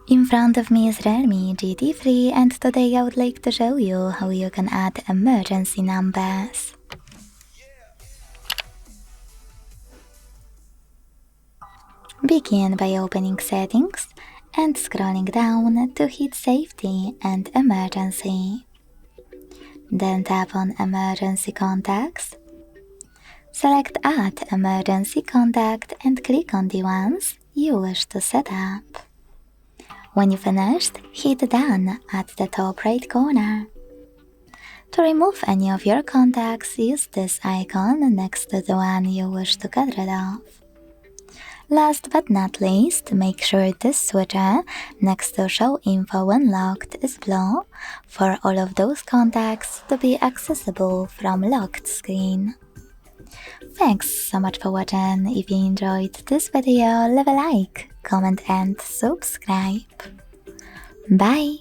In front of me is REALME GT3 and today I would like to show you how you can add emergency numbers. Begin by opening Settings and scrolling down to hit Safety and Emergency. Then tap on Emergency Contacts. Select Add Emergency Contact and click on the ones you wish to set up. When you finished, hit Done at the top right corner. To remove any of your contacts, use this icon next to the one you wish to get rid of. Last but not least, make sure this switcher next to Show Info when locked is blue for all of those contacts to be accessible from locked screen. Thanks so much for watching. If you enjoyed this video, leave a like, comment and subscribe. Bye!